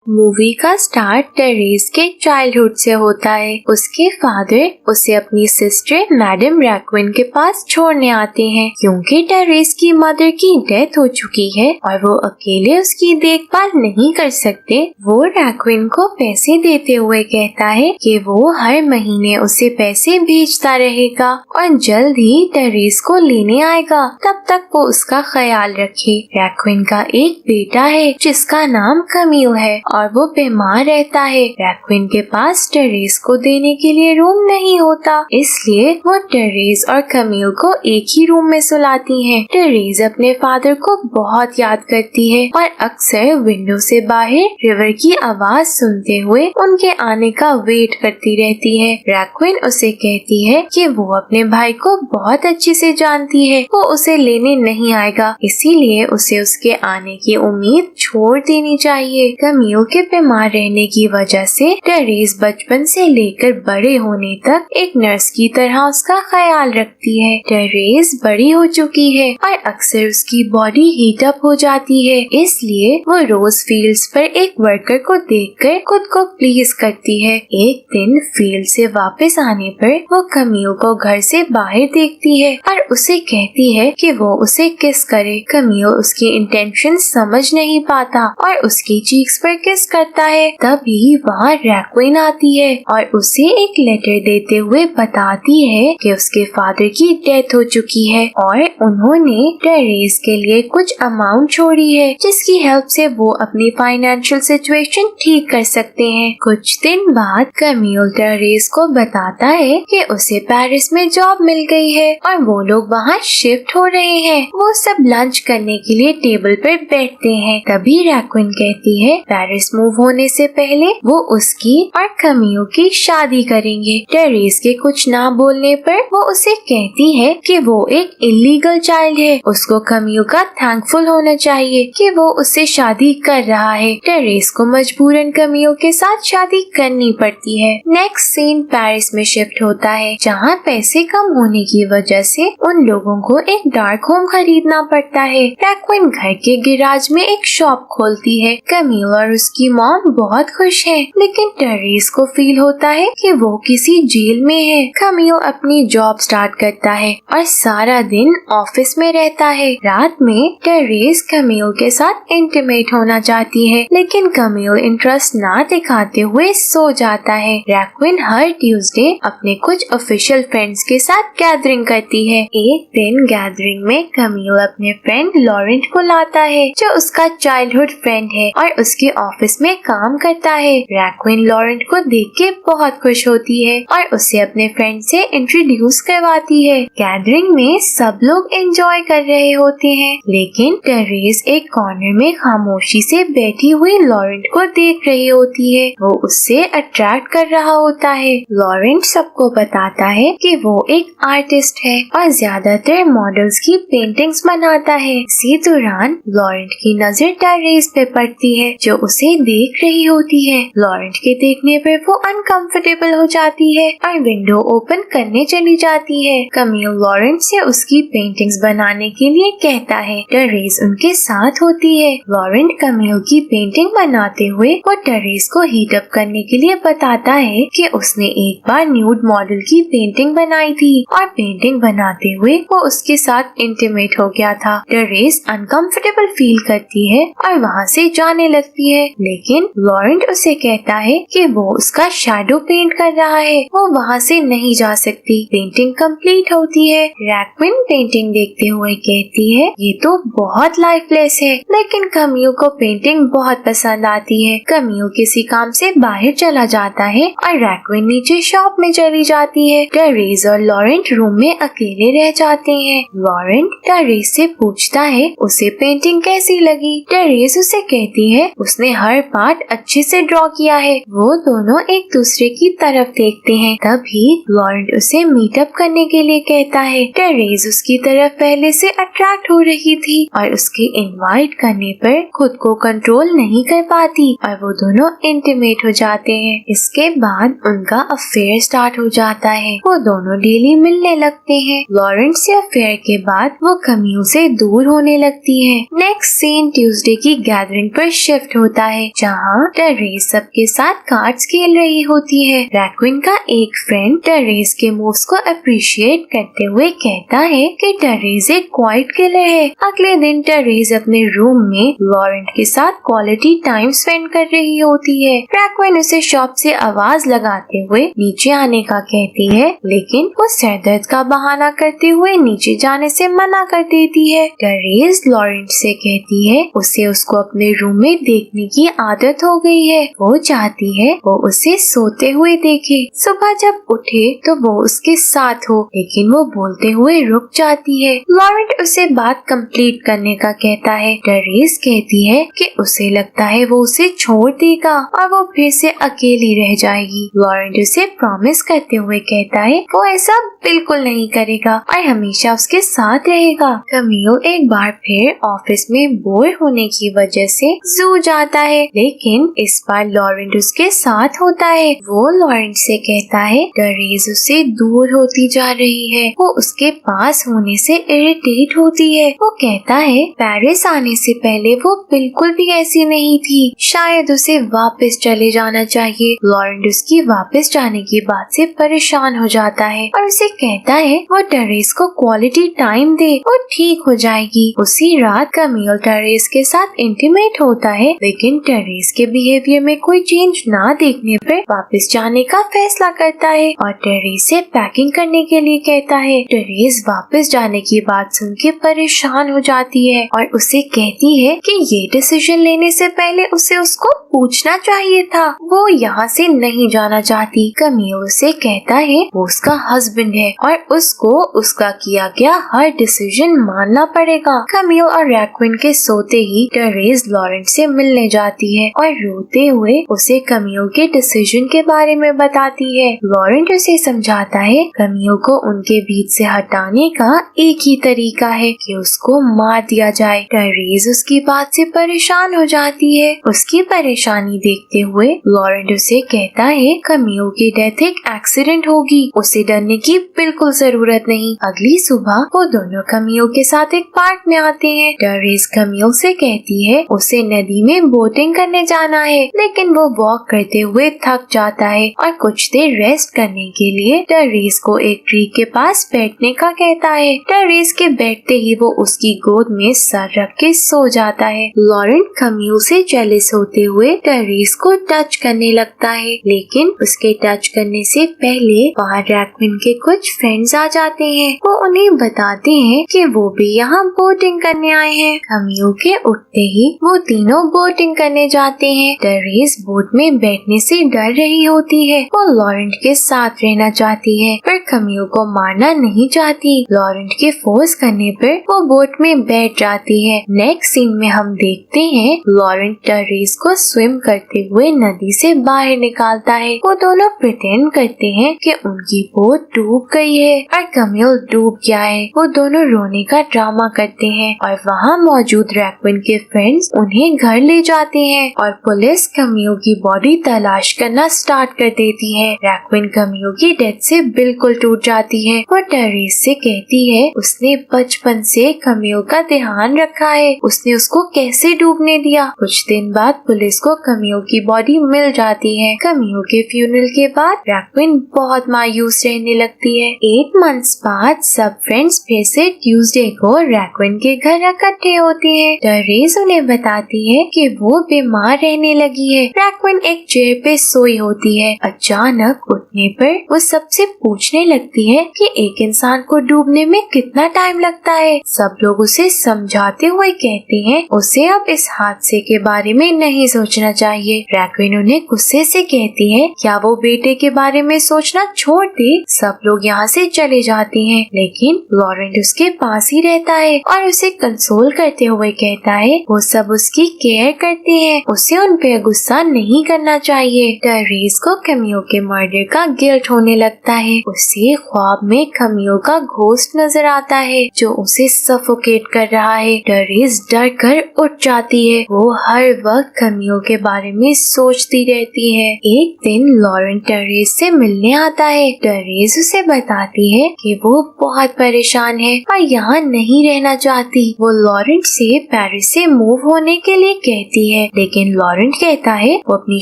Movie का start terrace के childhood से होता है। उसके फादर उसे अपनी सिस्टर मैडम रैक्विन के पास छोड़ने आते हैं क्योंकि टेरेस की मदर की डेथ हो चुकी है और वो अकेले उसकी देखभाल नहीं कर सकते। वो रैक्विन को पैसे देते हुए कहता है कि वो हर महीने उसे पैसे भेजता रहेगा और जल्द ही टेरेस को लेने आएगा। तब तक वो उसका ख्याल रखे। रैक्विन का एक बेटा है जिसका नाम कमील है और वो बीमार रहता है। रैक्विन के पास टेरेस को देने के लिए रूम नहीं होता, इसलिए वो टेरेस और कमील को एक ही रूम में सुलाती हैं। टेरेस अपने फादर को बहुत याद करती है और अक्सर विंडो से बाहर रिवर की आवाज सुनते हुए उनके आने का वेट करती रहती है। रैक्विन उसे कहती है कि वो अपने भाई को बहुत अच्छे से जानती है, वो उसे लेने नहीं आएगा, इसीलिए उसे उसके आने की उम्मीद छोड़ देनी चाहिए। कमील के बीमार रहने की वजह से टेरेस बचपन से लेकर बड़े होने तक एक नर्स की तरह उसका ख्याल रखती है। टेरेस बड़ी हो चुकी है और अक्सर उसकी बॉडी हीट अप हो जाती है, इसलिए वो रोज फील्ड्स पर एक वर्कर को देखकर खुद को प्लीज करती है। एक दिन फील्ड से वापस आने पर वो कमील को घर से बाहर देखती है और उसे कहती है कि वो उसे किस करे। कमील उसकी इंटेंशन समझ नहीं पाता और उसकी चीक्स पर किस करता है। तभी वहाँ रैक्विन आती है और उसे एक लेटर देते हुए बताती है कि उसके फादर की डेथ हो चुकी है और उन्होंने टेरेस के लिए कुछ अमाउंट छोड़ी है जिसकी हेल्प से वो अपनी फाइनेंशियल सिचुएशन ठीक कर सकते हैं। कुछ दिन बाद कमील टेरेस को बताता है कि उसे पेरिस में जॉब मिल गई है और वो लोग वहाँ शिफ्ट हो रहे हैं। वो सब लंच करने के लिए टेबल पर बैठते हैं। तभी रैक्विन कहती है पेरिस मूव होने से पहले वो उसकी और कमील की शादी करेंगे। टेरेस के कुछ ना बोलने पर वो उसे कहती है कि वो एक इलीगल चाइल्ड है, उसको कमील का थैंकफुल होना चाहिए कि वो उससे शादी कर रहा है। टेरेस को मजबूरन कमील के साथ शादी करनी पड़ती है। नेक्स्ट सीन पेरिस में शिफ्ट होता है जहाँ पैसे कम होने की वजह से उन लोगों को एक डार्क होम खरीदना पड़ता है। रैक्विन घर के गिराज में एक शॉप खोलती है। कमील और उसकी मॉम बहुत खुश है, लेकिन टेरेस को फील होता है कि वो किसी जेल में है। कमील अपनी जॉब स्टार्ट करता है और सारा दिन ऑफिस में रहता है। रात में टेरेस कमील के साथ इंटीमेट होना चाहती है, लेकिन कमील इंटरेस्ट ना दिखाते हुए सो जाता है। रैक्विन हर ट्यूसडे अपने कुछ ऑफिशियल फ्रेंड्स के साथ गैदरिंग करती है। एक दिन गैदरिंग में कमील अपने फ्रेंड लॉरेंट को लाता है जो उसका चाइल्डहुड फ्रेंड है और उसके ऑफिस में काम करता है। रैक्विन लॉरेंट को देख के बहुत खुश होती है और उसे अपने फ्रेंड से इंट्रोड्यूस करवाती है। गैदरिंग में सब लोग एंजॉय कर रहे होते हैं, लेकिन टेरेस एक कॉर्नर में खामोशी से बैठी हुई लॉरेंट को देख रही होती है। वो उससे अट्रैक्ट कर रहा होता है। लॉरेंट सबको बताता है कि वो एक आर्टिस्ट है और ज्यादातर मॉडल्स की पेंटिंग्स बनाता है। इसी दौरान लॉरेंट की नजर टेरेस पे पड़ती है जो उसे देख रही होती है। लॉरेंट के देखने पर वो अनकंफर्टेबल हो जाती है और विंडो ओपन करने चली जाती है। कमील लॉरेंट से उसकी पेंटिंग्स बनाने के लिए कहता है। टेरेस उनके साथ होती है। लॉरेंट कमील की पेंटिंग बनाते हुए वो टेरेस को हीट अप करने के लिए बताता है कि उसने एक बार न्यूड मॉडल की पेंटिंग बनाई थी और पेंटिंग बनाते हुए वो उसके साथ इंटीमेट हो गया था। टेरेस अनकंफर्टेबल फील करती है और वहाँ से जाने लगती है, लेकिन लॉरेंट उसे कहता है कि वो उसका शैडो पेंट कर रहा है, वो वहाँ से नहीं जा सकती। पेंटिंग कंप्लीट होती है। रैक्विन पेंटिंग देखते हुए कहती है ये तो बहुत लाइफलेस है, लेकिन कमील को पेंटिंग बहुत पसंद आती है। कमील किसी काम से बाहर चला जाता है और रैक्विन नीचे शॉप में चली जाती है। टेरेस और लॉरेंट रूम में अकेले रह जाते हैं। लॉरेंट टेरेस से पूछता है उसे पेंटिंग कैसी लगी। टेरेस उसे कहती है उसने हर पार्ट अच्छे से ड्रॉ किया है। वो दोनों एक दूसरे की तरफ देखते हैं। तभी लॉरेंट उसे मीटअप करने के लिए कहता है। टेरेस उसकी तरफ पहले से अट्रैक्ट हो रही थी और उसके इनवाइट करने पर खुद को कंट्रोल नहीं कर पाती और वो दोनों इंटीमेट हो जाते हैं। इसके बाद उनका अफेयर स्टार्ट हो जाता है। वो दोनों डेली मिलने लगते हैं। लॉरेंट से अफेयर के बाद वो कमील से दूर होने लगती है। नेक्स्ट सीन ट्यूसडे की गैदरिंग पर शिफ्ट होता है जहाँ टेरेस सबके साथ कार्ड्स खेल रही होती है। रैक्विन का एक फ्रेंड टेरेस के मूव्स को अप्रिशिएट करते हुए कहता है कि टेरेस एक क्वाइट किलर है। अगले दिन टेरेस अपने रूम में लॉरेंट के साथ क्वालिटी टाइम स्पेंड कर रही होती है। रैक्विन उसे शॉप से आवाज लगाते हुए नीचे आने का कहती है, लेकिन वो सरदर्द का बहाना करते हुए नीचे जाने से मना कर देती है। टेरेस लॉरेंट से कहती है उसे उसको अपने रूम में देखने की आदत हो गई है। वो चाहती है वो उसे सोते हुए देखे। सुबह जब उठे तो वो उसके साथ हो, लेकिन वो बोलते हुए रुक जाती है। लॉरेंट उसे बात कंप्लीट करने का कहता है। टेरेस कहती है कि उसे लगता है वो उसे छोड़ देगा और वो फिर से अकेली रह जाएगी। लॉरेंट उसे प्रॉमिस करते हुए कहता है वो ऐसा बिल्कुल नहीं करेगा और हमेशा उसके साथ रहेगा। कमियो एक बार फिर ऑफिस में बोर होने की वजह से जू जाता है, लेकिन इस बार लॉरेंट उसके साथ होता है। वो लॉरेंट से कहता है टेरेस उससे दूर होती जा रही है। वो उसके पास होने से इरिटेट होती है। वो कहता है पेरिस आने से पहले वो बिल्कुल भी ऐसी नहीं थी, शायद उसे वापस चले जाना चाहिए। लॉरेंट उसकी वापस जाने की बात से परेशान हो जाता है और उसे कहता है वो टेरेस को क्वालिटी टाइम दे, वो ठीक हो जाएगी। उसी रात कमियो टेरेस के साथ इंटीमेट होता है, लेकिन टेरेस के बिहेवियर में कोई चेंज ना देखने पर वापस जाने का फैसला करता है और टेरेस से पैकिंग करने के लिए कहता है। टेरेस वापस जाने की बात सुन के परेशान हो जाती है और उसे कहती है कि ये डिसीजन लेने से पहले उसे उसको पूछना चाहिए था। वो यहाँ से नहीं जाना चाहती। कमियो उसे कहता है वो उसका हस्बैंड है और उसको उसका किया गया हर डिसीजन मानना पड़ेगा। कमियो और रैक्विन के सोते ही टेरेस लॉरेंट से मिलने जाती है और रोते हुए उसे कमियो के डिसीजन के बारे में बताती है। लॉरेंट उसे समझाता है कमियो को उनके बीच से हटाने का एक ही तरीका है कि उसको मार दिया जाए। टेरेस उसकी बात से परेशान हो जाती है। उसकी परेशानी देखते हुए लॉरेंट उसे कहता है कमियो की डेथ एक एक्सीडेंट होगी, उसे डरने की बिल्कुल जरूरत नहीं। अगली सुबह वो दोनों कमियो के साथ एक पार्क में आते हैं। टेरेस कमियो से कहती है उसे नदी में बोटिंग करने जाना है, लेकिन वो वॉक करते हुए थक जाता है और कुछ देर रेस्ट करने के लिए टेरेस को एक ट्री के पास बैठने का कहता है। टेरेस के बैठते ही वो उसकी गोद में सर रख के सो जाता है। लॉरेंट कमियो से जेलस होते हुए टेरेस को टच करने लगता है, लेकिन उसके टच करने से पहले वहाँ रैक्विन के कुछ फ्रेंड्स आ जाते हैं। वो उन्हें बताते हैं कि वो भी यहाँ बोटिंग करने आए हैं। कमियो के उठते ही वो तीनों बोटिंग करने जाते हैं। टेरेस बोट में बैठने से डर रही होती है। वो लॉरेंट के साथ रहना चाहती है पर कमियो को मारना नहीं चाहती। लॉरेंट के फोर्स करने पर वो बोट में बैठ जाती है। नेक्स्ट सीन में हम देखते हैं लॉरेंट टेरेस को स्विम करते हुए नदी से बाहर निकालता है। वो दोनों प्रिटेंड करते हैं कि उनकी बोट डूब गई है और कमियो डूब गया है। वो दोनों रोने का ड्रामा करते हैं और वहाँ मौजूद रैक्विन के फ्रेंड्स उन्हें घर ले जाते हैं और पुलिस कमियो की बॉडी तलाश करना स्टार्ट कर देती है। रैक्विन कमियो की डेथ से बिल्कुल टूट जाती है। वो टेरेस से कहती है उसने बचपन से कमियो का ध्यान रखा है, उसने उसको कैसे डूबने दिया। कुछ दिन बाद पुलिस को कमियो की बॉडी मिल जाती है। कमियो के फ्यूनरल के बाद रैक्विन बहुत मायूस रहने लगती है। 8 मंथ्स बाद सब फ्रेंड्स फिर से ट्यूसडे को रैक्विन के घर इकट्ठे होते हैं। टेरेस उन्हें बताती है कि वो बीमार रहने लगी है। रैक्विन एक चेयर पे सोई होती है। अचानक उठने पर वो सबसे पूछने लगती है कि एक इंसान को डूबने में कितना टाइम लगता है। सब लोग उसे समझाते हुए कहते हैं उसे अब इस हादसे के बारे में नहीं सोचना चाहिए। रैक्विन उन्हें गुस्से से कहती है क्या वो बेटे के बारे में सोचना छोड़ दे। सब लोग यहाँ से चले जाते हैं, लेकिन लॉरेंट उसके पास ही रहता है और उसे कंसोल करते हुए कहता है वो सब उसकी केयर करते हैं, उसे उन पे गुस्सा नहीं करना चाहिए। टेरेस को कमियो के मर्डर का गिल्ट होने लगता है। उसे ख्वाब में कमियो का घोस्ट नजर आता है जो उसे सफोकेट कर रहा है। टेरेस डर कर उठ जाती है। वो हर वक्त कमियो के बारे में सोचती रहती है। एक दिन लॉरेंट टेरेस से मिलने आता है। टेरेस उसे बताती है कि वो बहुत परेशान है और यहाँ नहीं रहना चाहती। वो लॉरेंट से पेरिस से मूव होने के लिए कहती है। लेकिन लॉरेंट कहता है वो अपनी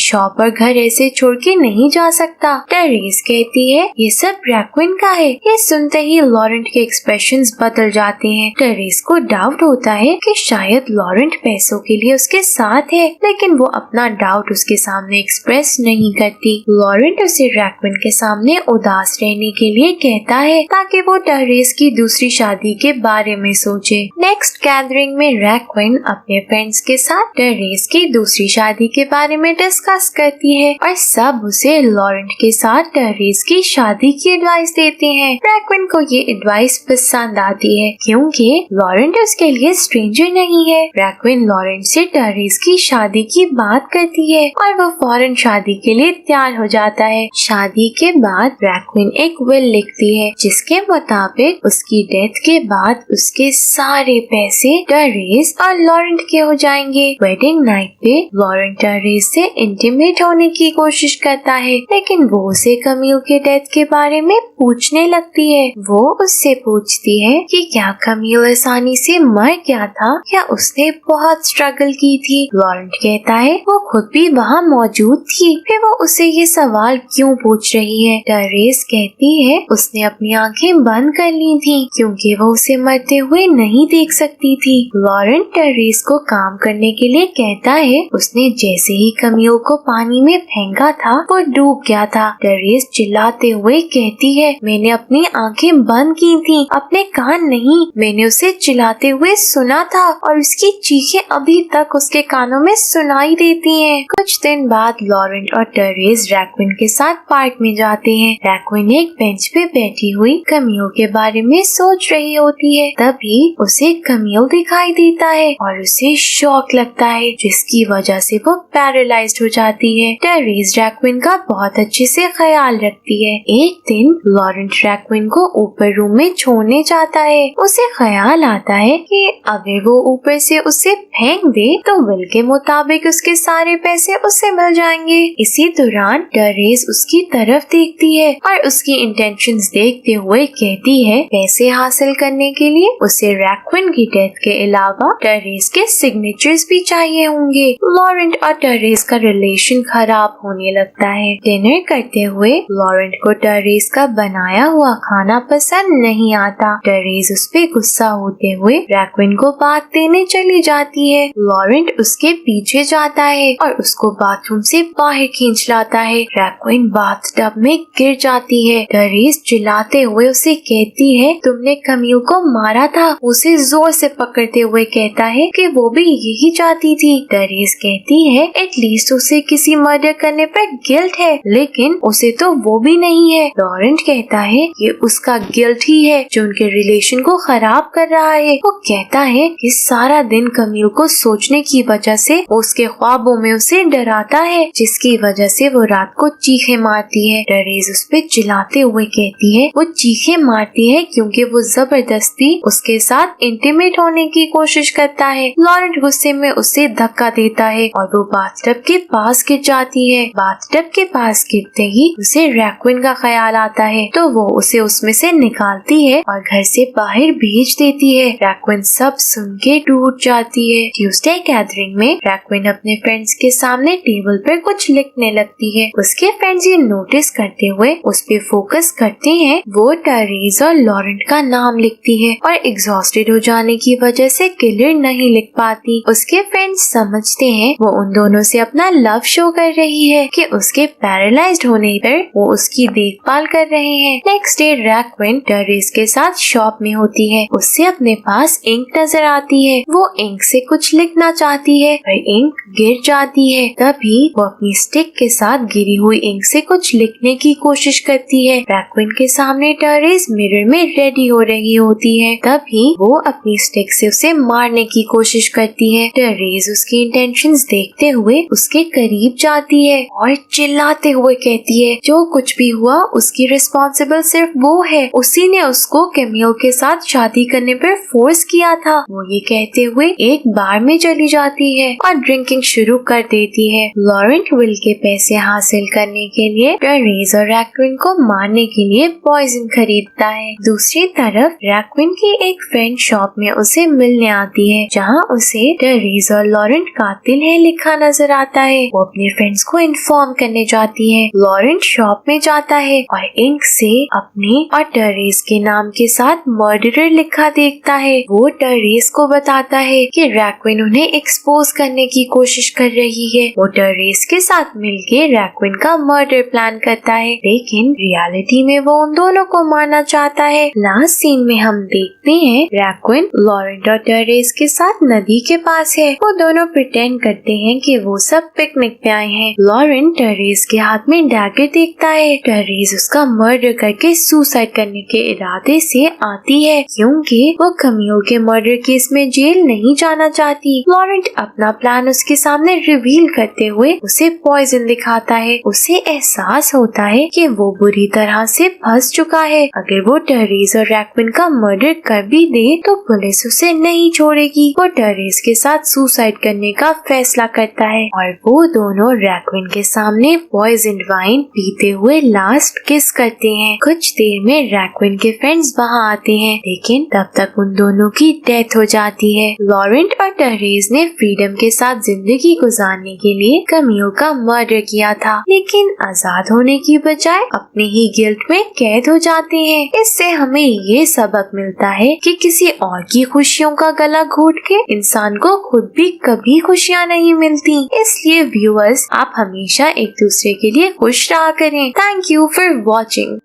शॉप और घर ऐसे छोड़ के नहीं जा सकता। टेरेस कहती है ये सब रैक्विन का है। ये सुनते ही लॉरेंट के एक्सप्रेशंस बदल जाते हैं। टेरेस को डाउट होता है कि शायद लॉरेंट पैसों के लिए उसके साथ है, लेकिन वो अपना डाउट उसके सामने एक्सप्रेस नहीं करती। लॉरेंट उसे रैक्विन के सामने उदास रहने के लिए कहता है ताकि वो टेरेस की दूसरी शादी के बारे में सोचे। नेक्स्ट गैदरिंग में रैक्विन अपने फ्रेंड्स के साथ टेरेस की दूसरी शादी के बारे में डिस्कस करती है और सब उसे लॉरेंट के साथ टेरेस की शादी की एडवाइस देते हैं। रैक्विन को ये एडवाइस पसंद आती है क्योंकि लॉरेंट उसके लिए स्ट्रेंजर नहीं है। रैक्विन लॉरेंट से टेरेस की शादी की बात करती है और वो फौरन शादी के लिए तैयार हो जाता है। शादी के बाद रैक्विन एक विल लिखती है जिसके मुताबिक उसकी डेथ के बाद उसके सारे पैसे टेरेस और लॉरेंट के हो जाएंगे। वेडिंग नाइट पे लॉरेंट टेरेस से इंटीमेट होने की कोशिश करता है, लेकिन वो उसे कमील के डेथ के बारे में पूछने लगती है। वो उससे पूछती है कि क्या कमील आसानी से मर गया था या उसने बहुत स्ट्रगल की थी। लॉरेंट कहता है वो खुद भी वहाँ मौजूद थी, फिर वो उसे ये सवाल क्यों पूछ रही है। टेरेस कहती है उसने अपनी आंखें बंद कर ली थी क्योंकि वो उसे मरते हुए नहीं देख सकती थी। लॉरेंट टेरेस को काम करने के लिए कहता है उसने जैसे ही कमील को पानी में फेंका था वो डूब गया था। टेरेस चिल्लाते हुए कहती है मैंने अपनी आंखें बंद की थी, अपने कान नहीं। मैंने उसे चिल्लाते हुए सुना था और उसकी चीखें अभी तक उसके कानों में सुनाई देती हैं। कुछ दिन बाद लॉरेंट और टेरेस रैक्विन के साथ पार्क में जाते हैं। रैक्विन एक बेंच पे बैठी हुई कमील के बारे में सोच रही होती है। तभी उसे कमील दिखाई देता है और उसे शॉक लगता है जिसकी वजह से वो पैरालाइज्ड हो जाती है। टेरेस रैक्विन का बहुत अच्छे से ख्याल रखती है। एक दिन लॉरेंट रैक्विन को ऊपर रूम में छोड़ने जाता है। उसे ख्याल आता है कि अगर वो ऊपर से उसे फेंक दे तो विल के मुताबिक उसके सारे पैसे उसे मिल जाएंगे। इसी दौरान टेरेस उसकी तरफ देखती है और उसकी इंटेंशंस देखते हुए कहती है पैसे हासिल करने के लिए उसे रैक्विन की डेथ के अलावा टेरेस के सिग्नेचर्स भी चाहिए होंगे। लॉरेंट और टेरेस का रिलेशन खराब होने लगता है। डिनर करते हुए लॉरेंट को टेरेस का बनाया हुआ खाना पसंद नहीं आता। टेरेस उस पे गुस्सा होते हुए रैक्विन को बात देने चली जाती है। लॉरेंट उसके पीछे जाता है और उसको बाथरूम से बाहर खींच लाता है। रैक्विन बाथटब में गिर जाती है। टेरेस चिल्लाते हुए उसे कहती है तुमने कमील को मारा था। उसे जोर से पकड़ते हुए कहता है कि वो भी यही चाहती थी। टेरेस कहती है एटलीस्ट उसे किसी मर्डर करने पर गिल्ट है, लेकिन उसे तो वो भी नहीं है। लॉरेंट कहता है ये उसका गिल्ट ही है जो उनके रिलेशन को खराब कर रहा है। वो कहता है कि सारा दिन कमील को सोचने की वजह से वो उसके ख्वाबों में उसे डराता है, जिसकी वजह से वो रात को चीखें मारती है। टेरेस उस पे चिल्लाते हुए कहती है वो चीखें मारती है क्योंकि वो जबरदस्ती उसके साथ इंटीमेट होने की कोशिश करता है। लॉरेंट गुस्से में उसे धक्का देता है और वो बाथटब के पास गिर जाती है। बाथटब के पास गिरते ही उसे रैक्विन का ख्याल आता है तो वो उसे उसमें से निकालती है और घर से बाहर भेज देती है। रैक्विन सब सुन के टूट जाती है। ट्यूसडे गैदरिंग में रैक्विन अपने फ्रेंड्स के सामने टेबल पर कुछ लिखने लगती है। उसके फ्रेंड्स ये नोटिस करते हुए उस पे फोकस करते हैं। वो टेरेस और लॉरेंट का नाम लिखती है और एग्जॉस्टेड हो जाने की वजह से किलर नहीं लिख पाती। उसके फ्रेंड्स समझते हैं वो उन दोनों से अपना लव शो कर रही है कि उसके पैरालाइज्ड होने पर वो उसकी देखभाल कर रहे हैं। नेक्स्ट डे रैक्विन टेरेस के साथ शॉप में होती है। उससे अपने पास इंक नजर आती है। वो इंक से कुछ लिखना चाहती है पर इंक गिर जाती है। तभी वो अपनी स्टिक के साथ गिरी हुई इंक से कुछ लिखने की कोशिश करती है। रैक्विन के सामने टेरेस मिरर में रेडी हो रही होती है। तभी वो अपनी स्टिक से उसे मारने की कोशिश करती है। टेरेस उसकी इंटेंशंस देखते हुए उसके करीब जाती है और चिल्लाते हुए कहती है जो कुछ भी हुआ उसकी रिस्पॉन्सिबल सिर्फ वो है। उसी ने उसको कैमिल के साथ शादी करने पर फोर्स किया था। वो ये कहते हुए एक बार में चली जाती है और ड्रिंकिंग शुरू कर देती है। लॉरेंट विल के पैसे हासिल करने के लिए टेरेस और रैक्विन को मारने के लिए पॉइजन खरीदता है। दूसरी तरफ रैक्विन की एक फ्रेंड शॉप में उसे मिलने आती है जहाँ उसे टेरेस और लॉरेंट कातिल है लिखा नजर आता है। वो अपने फ्रेंड्स को इन्फॉर्म करने जाती है। लॉरेंट शॉप में जाता है और इंक से अपने और टेरेस के नाम के साथ मर्डरर लिखा देखता है। वो टेरेस को बताता है कि रैक्विन उन्हें एक्सपोज करने की कोशिश कर रही है। वो टेरेस के साथ मिलके रैक्विन का मर्डर प्लान करता है, लेकिन रियलिटी में वो उन दोनों को मारना चाहता है। लास्ट सीन में हम देखते हैं रैक्विन लॉरेंट और टेरेस के साथ नदी के पास है। वो दोनों प्रिटेंड करते हैं कि वो सब पिकनिक पे आए हैं। लॉरेंट टेरेस के हाथ में डैगर देखता है। टेरेस उसका मर्डर करके सुसाइड करने के इरादे से आती है, क्योंकि वो कमियों के मर्डर केस में जेल नहीं जाना चाहती। लॉरेंट अपना प्लान उसके सामने रिवील करते हुए उसे पॉइजन दिखाता है। उसे एहसास होता है कि वो बुरी तरह से फंस चुका है। अगर वो टेरेस और रैक्विन का मर्डर कर भी दे तो पुलिस उसे नहीं छोड़ेगी। वो टेरेस के साथ सुसाइड करने का फैसला करता है और वो दोनों रैक्विन के सामने पॉइजन वाइन पीते हुए लास्ट किस करते हैं। कुछ देर में रैक्विन के फ्रेंड्स वहाँ आते हैं, लेकिन तब तक उन दोनों की डेथ हो जाती है। लॉरेंट और टेरेस ने फ्रीडम के साथ जिंदगी गुजारने के लिए कमियों का मर्डर किया था, लेकिन आजाद होने की बजाय अपने ही गिल्ट में कैद हो जाते हैं। इससे हमें ये सबक मिलता है कि किसी और की खुशियों का गला घोट के इंसान को खुद भी कभी खुशियाँ नहीं मिलती। इसलिए व्यूअर्स, आप हमेशा एक दूसरे के लिए खुश रहा करें। Thank you for watching.